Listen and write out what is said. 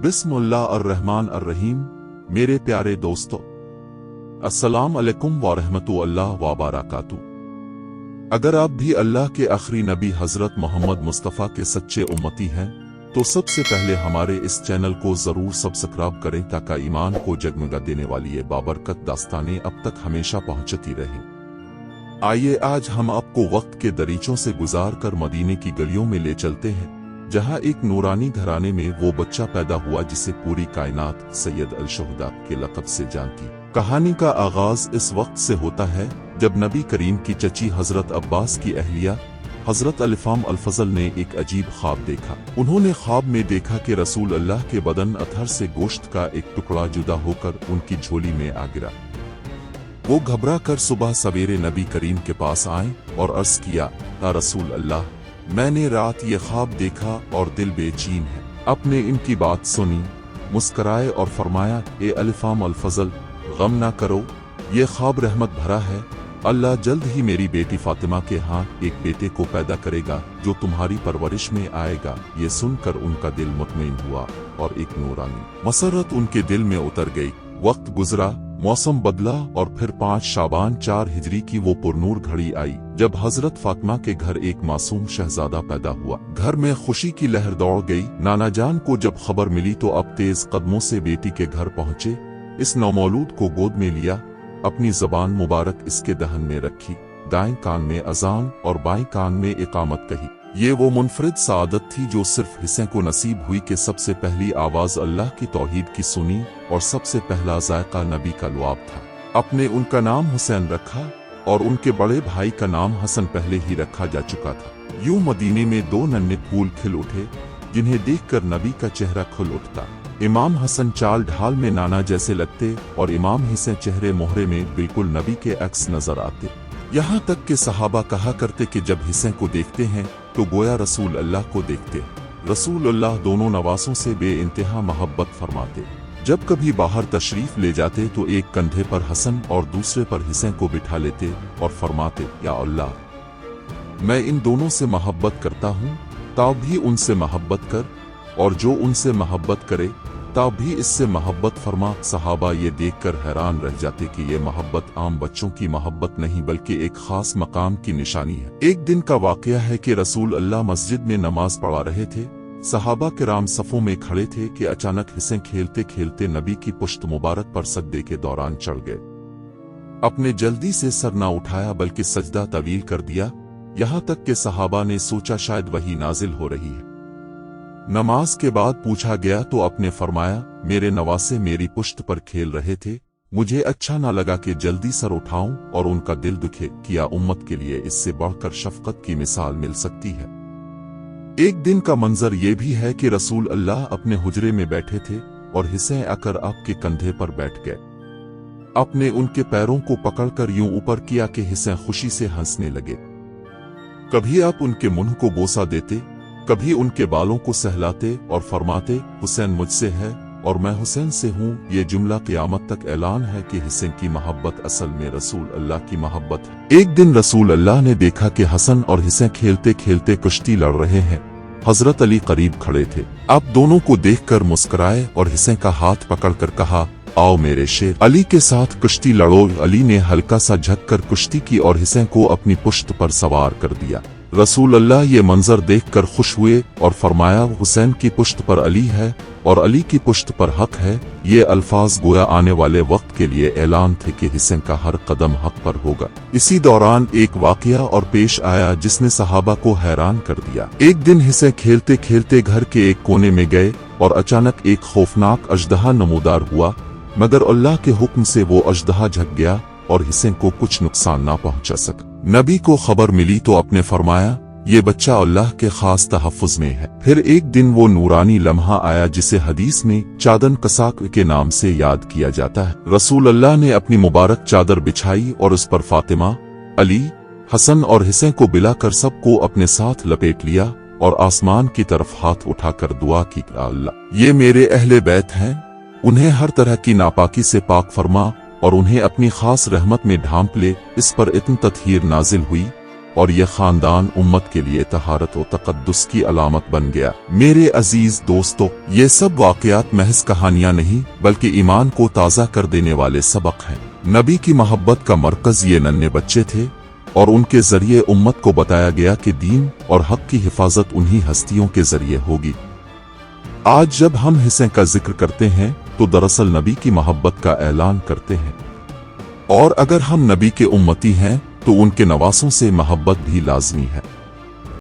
बिस्मिल्लाह अर्रहमान अर्रहीम। मेरे प्यारे दोस्तों, अस्सलाम अलैकुम व रहमतुल्लाह व बरकातुहू। अगर आप भी अल्लाह के आखिरी नबी हजरत मोहम्मद मुस्तफ़ा के सच्चे उम्मती हैं तो सबसे पहले हमारे इस चैनल को जरूर सब्सक्राइब करें ताकि ईमान को जगमगा देने वाली ये बाबरकत दास्तानें अब तक हमेशा पहुंचती रहें। आइए आज हम आपको वक्त के दरीचों से गुजार कर मदीने की गलियों में ले चलते हैं, जहां एक नूरानी घराने में वो बच्चा पैदा हुआ जिसे पूरी कायनात सैयद अल-शुहदा के लक़ब से जानती। कहानी का आगाज इस वक्त से होता है जब नबी करीम की चची हजरत अब्बास की अहलिया हजरत अलिफाम अल-फज़ल ने एक अजीब ख्वाब देखा। उन्होंने ख्वाब में देखा कि रसूल अल्लाह के बदन अथर से गोश्त का एक टुकड़ा जुदा होकर उनकी झोली में आ गिरा। वो घबरा कर सुबह सवेरे नबी करीम के पास आए और अर्ज किया, या रसूल अल्लाह, मैंने रात ये ख्वाब देखा और दिल बेचैन है। आपने इनकी बात सुनी, मुस्कराए और फरमाया, ए अलिफाम अल-फज़ल, गम ना करो, ये ख्वाब रहमत भरा है। अल्लाह जल्द ही मेरी बेटी फातिमा के यहाँ एक बेटे को पैदा करेगा जो तुम्हारी परवरिश में आएगा। ये सुनकर उनका दिल मुतमईन हुआ और एक नूरानी मसरत उनके दिल में उतर गई। वक्त गुजरा, मौसम बदला और फिर 5 शाबान 4 हिजरी की वो पुरनूर घड़ी आई जब हजरत फातिमा के घर एक मासूम शहजादा पैदा हुआ। घर में खुशी की लहर दौड़ गई। नाना जान को जब खबर मिली तो अब तेज कदमों से बेटी के घर पहुंचे। इस नौमौलूद को गोद में लिया, अपनी जबान मुबारक इसके दहन में रखी, दाएं कान में अजान और बाएं कान में इकामत कही। ये वो मुनफरिद सादत थी जो सिर्फ हिस्से को नसीब हुई कि सबसे पहली आवाज अल्लाह की तौहीद की सुनी और सबसे पहला जायका नबी का लुआब था। अपने उनका नाम हुसैन रखा और उनके बड़े भाई का नाम हसन पहले ही रखा जा चुका था। यूं मदीने में 2 नन्हे फूल खिल उठे जिन्हें देखकर नबी का चेहरा खुल उठता। इमाम हसन चाल ढाल में नाना जैसे लगते और इमाम हुसैन चेहरे मोहरे में बिल्कुल नबी के अक्स नजर आते। यहाँ तक कि सहाबा कहा करते कि जब हुसैन को देखते हैं तो गोया रसूल अल्लाह को देखते। रसूल अल्लाह दोनों नवासों से बेइंतहा मोहब्बत फरमाते। जब कभी बाहर तशरीफ ले जाते तो एक कंधे पर हसन और दूसरे पर हुसैन को बिठा लेते और फरमाते, या अल्लाह, मैं इन दोनों से मोहब्बत करता हूँ, ताब भी उनसे मोहब्बत कर, और जो उनसे मोहब्बत करे ताब भी इससे मोहब्बत फरमा। सहाबा ये देखकर हैरान रह जाते कि ये मोहब्बत आम बच्चों की मोहब्बत नहीं बल्कि एक खास मकाम की निशानी है। एक दिन का वाकया है कि रसूल अल्लाह मस्जिद में नमाज पढ़ा रहे थे। सहाबा किराम सफों में खड़े थे कि अचानक हुसैन खेलते खेलते नबी की पुश्त मुबारक पर सजदे के दौरान चढ़ गए। अपने जल्दी से सर न उठाया बल्कि सजदा तवील कर दिया। यहाँ तक कि सहाबा ने सोचा शायद वही नाजिल हो रही है। नमाज के बाद पूछा गया तो आपने फरमाया, मेरे नवासे मेरी पुश्त पर खेल रहे थे, मुझे अच्छा ना लगा कि जल्दी सर उठाऊं और उनका दिल दुखे। किया उम्मत के लिए इससे बढ़कर शफकत की मिसाल मिल सकती है। एक दिन का मंजर ये भी है कि रसूल अल्लाह अपने हुजरे में बैठे थे और हुसैन आकर आपके कंधे पर बैठ गए। आपने उनके पैरों को पकड़कर यूं ऊपर किया कि हुसैन खुशी से हंसने लगे। कभी आप उनके मुंह को बोसा देते, कभी उनके बालों को सहलाते और फरमाते, हुसैन मुझसे है और मैं हुसैन से हूँ। ये जुमला क़यामत तक ऐलान है कि हुसैन की मोहब्बत असल में रसूल अल्लाह की मोहब्बत है। एक दिन रसूल अल्लाह ने देखा कि हसन और हुसैन खेलते खेलते कुश्ती लड़ रहे हैं। हजरत अली करीब खड़े थे। आप दोनों को देखकर मुस्कुराए और हुसैन का हाथ पकड़कर कहा, आओ मेरे शेर, अली के साथ कुश्ती लड़ो। अली ने हल्का सा झुककर कुश्ती की और हुसैन को अपनी पुश्त पर सवार कर दिया। रसूल अल्लाह ये मंजर देखकर खुश हुए और फरमाया, हुसैन की पुश्त पर अली है और अली की पुश्त पर हक है। ये अल्फाज गोया आने वाले वक्त के लिए ऐलान थे कि हुसैन का हर कदम हक पर होगा। इसी दौरान एक वाकया और पेश आया जिसने सहाबा को हैरान कर दिया। एक दिन हुसैन खेलते खेलते घर के एक कोने में गए और अचानक एक खौफनाक अजदहा नमूदार हुआ, मगर अल्लाह के हुक्म से वो अजदहा झक गया और हुसैन को कुछ नुकसान ना पहुंचा सका। नबी को खबर मिली तो आपने फरमाया, ये बच्चा अल्लाह के खास तहफ़्फ़ुज़ में है। फिर एक दिन वो नूरानी लम्हा आया जिसे हदीस में चादन कसाक के नाम से याद किया जाता है। रसूल अल्लाह ने अपनी मुबारक चादर बिछाई और उस पर फातिमा, अली, हसन और हुसैन को बिलाकर सबको अपने साथ लपेट लिया और आसमान की तरफ हाथ उठाकर दुआ की, अल्लाह, ये मेरे अहले बैत हैं, उन्हें हर तरह की नापाकी से पाक फरमा और उन्हें अपनी खास रहमत में ढांप ले। इस पर इतनी तत्हीर नाजिल हुई اور یہ خاندان امت کے لیے طہارت و تقدس کی علامت بن گیا۔ میرے عزیز دوستو، یہ سب واقعات محض کہانیاں نہیں بلکہ ایمان کو تازہ کر دینے والے سبق ہیں۔ نبی کی محبت کا مرکز یہ ننھے بچے تھے اور ان کے ذریعے امت کو بتایا گیا کہ دین اور حق کی حفاظت انہی ہستیوں کے ذریعے ہوگی۔ آج جب ہم حصے کا ذکر کرتے ہیں تو دراصل نبی کی محبت کا اعلان کرتے ہیں، اور اگر ہم نبی کے امتی ہیں تو ان کے نواسوں سے محبت بھی لازمی ہے۔